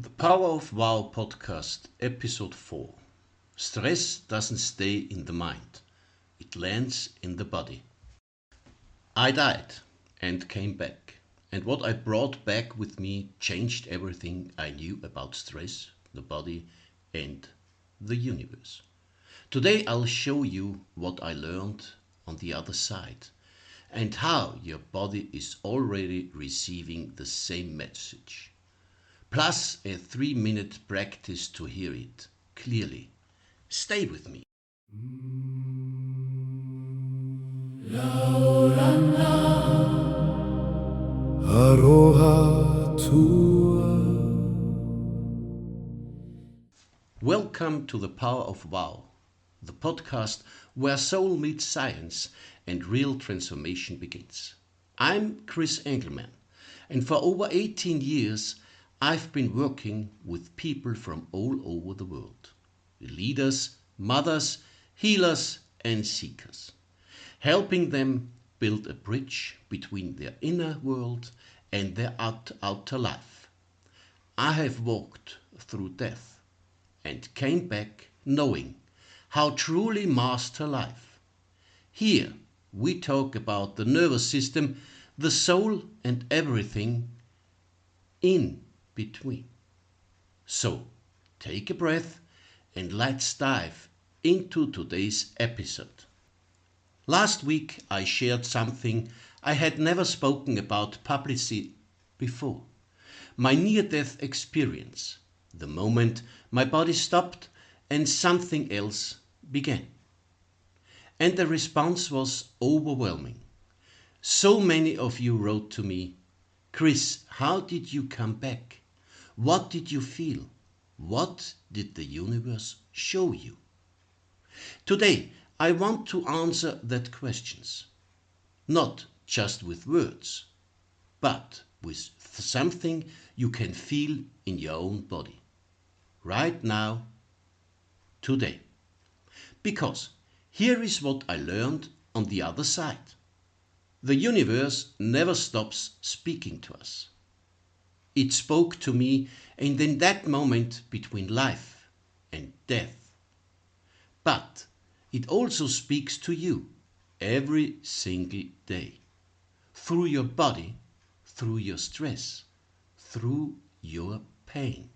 The Power of Wow podcast, episode 4. Stress doesn't stay in the mind, it lands in the body. I died and came back, and what I brought back with me changed everything I knew about stress, the body, and the universe. Today I'll show you what I learned on the other side and how your body is already receiving the same message. Plus a 3-minute practice to hear it clearly. Stay with me. Welcome to the Power of Wow, the podcast where soul meets science and real transformation begins. I'm Chris Engelmann, and for over 18 years I've been working with people from all over the world. Leaders, mothers, healers and seekers. Helping them build a bridge between their inner world and their outer life. I have walked through death and came back knowing how truly master life. Here we talk about the nervous system, the soul and everything in between. So take a breath and let's dive into today's episode. Last week I shared something I had never spoken about publicly before. My near-death experience, the moment my body stopped and something else began. And the response was overwhelming. So many of you wrote to me, Chris, how did you come back? What did you feel? What did the universe show you? Today, I want to answer that questions. Not just with words, but with something you can feel in your own body. Right now, today. Because here is what I learned on the other side. The universe never stops speaking to us. It spoke to me, and in that moment between life and death. But it also speaks to you every single day. Through your body, through your stress, through your pain.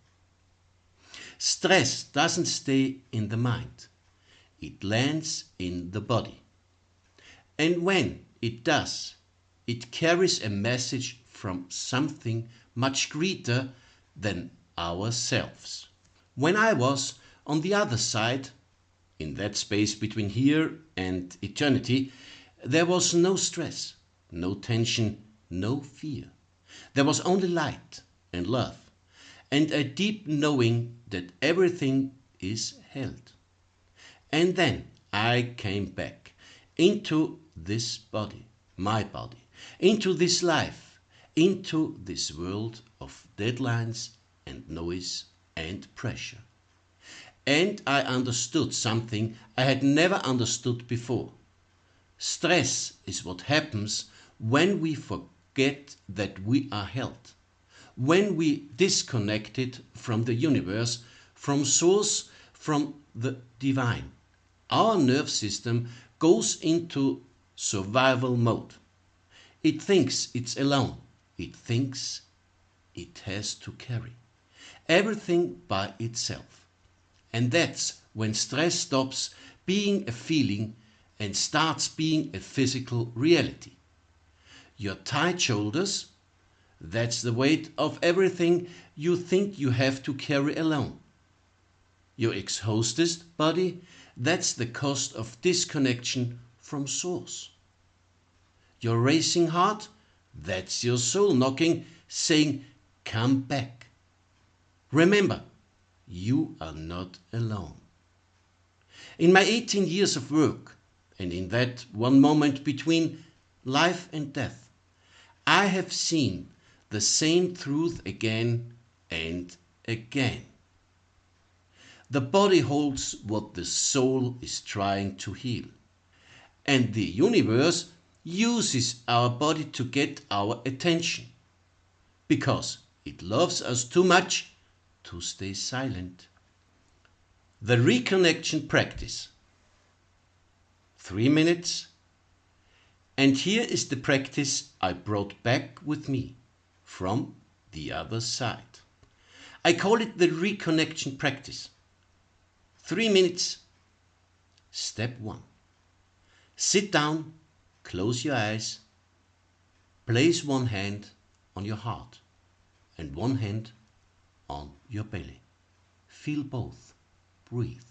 Stress doesn't stay in the mind. It lands in the body. And when it does, it carries a message from something much greater than ourselves. When I was on the other side, in that space between here and eternity, there was no stress, no tension, no fear. There was only light and love, and a deep knowing that everything is held. And then I came back into this body, my body, into this life, into this world of deadlines and noise and pressure. And I understood something I had never understood before. Stress is what happens when we forget that we are held, when we disconnected from the universe, from source, from the divine. Our nerve system goes into survival mode. It thinks it's alone. It thinks it has to carry everything by itself. And that's when stress stops being a feeling and starts being a physical reality. Your tight shoulders, that's the weight of everything you think you have to carry alone. Your exhausted body, that's the cost of disconnection from source. Your racing heart, that's your soul knocking, saying, come back. Remember, you are not alone. In my 18 years of work, and in that one moment between life and death, I have seen the same truth again and again. The body holds what the soul is trying to heal. And the universe uses our body to get our attention. Because it loves us too much to stay silent. The Reconnection Practice. 3 minutes. And here is the practice I brought back with me from the other side. I call it the Reconnection Practice. 3 minutes. Step 1. Sit down, close your eyes, place one hand on your heart and one hand on your belly. Feel both. Breathe.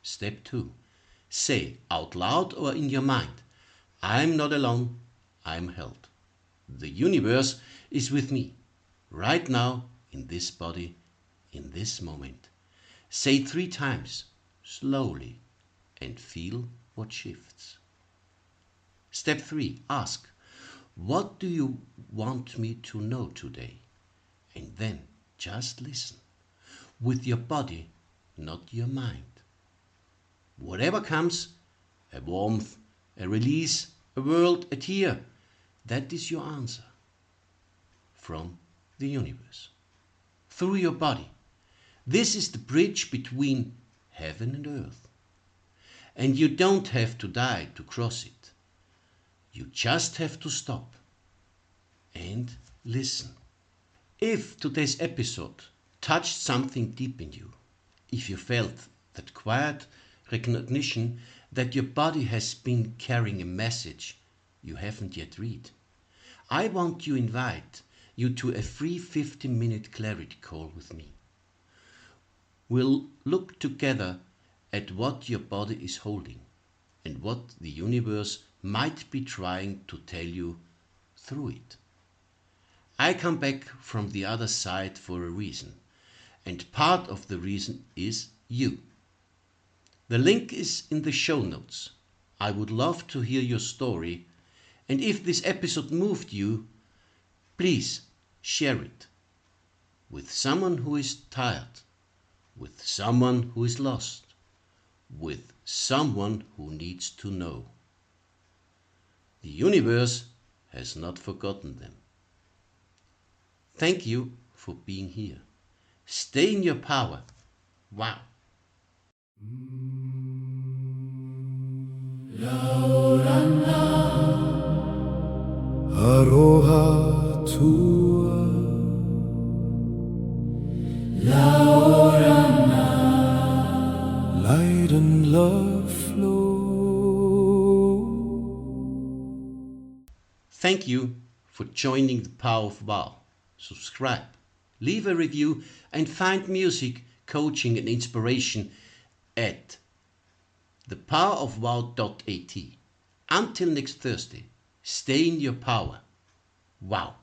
Step 2. Say out loud or in your mind, I'm not alone, I'm held. The universe is with me, right now, in this body, in this moment. Say 3 times, slowly, and feel what shifts. Step 3. Ask, what do you want me to know today? And then just listen, with your body, not your mind. Whatever comes, a warmth, a release, a world, a tear, that is your answer from the universe. Through your body. This is the bridge between heaven and earth. And you don't have to die to cross it. You just have to stop and listen. If today's episode touched something deep in you, if you felt that quiet recognition that your body has been carrying a message you haven't yet read, I want to invite you to a free 15-minute clarity call with me. We'll look together at what your body is holding and what the universe might be trying to tell you through it. I come back from the other side for a reason, and part of the reason is you. The link is in the show notes. I would love to hear your story, and if this episode moved you, please share it with someone who is tired, with someone who is lost, with someone who needs to know. The universe has not forgotten them. Thank you for being here. Stay in your power. Wow. Aroha tua light and love flow. Thank you for joining the Power of Wow. Subscribe, leave a review, and find music, coaching, and inspiration at thepowerofwow.at. Until next Thursday, stay in your power. Wow.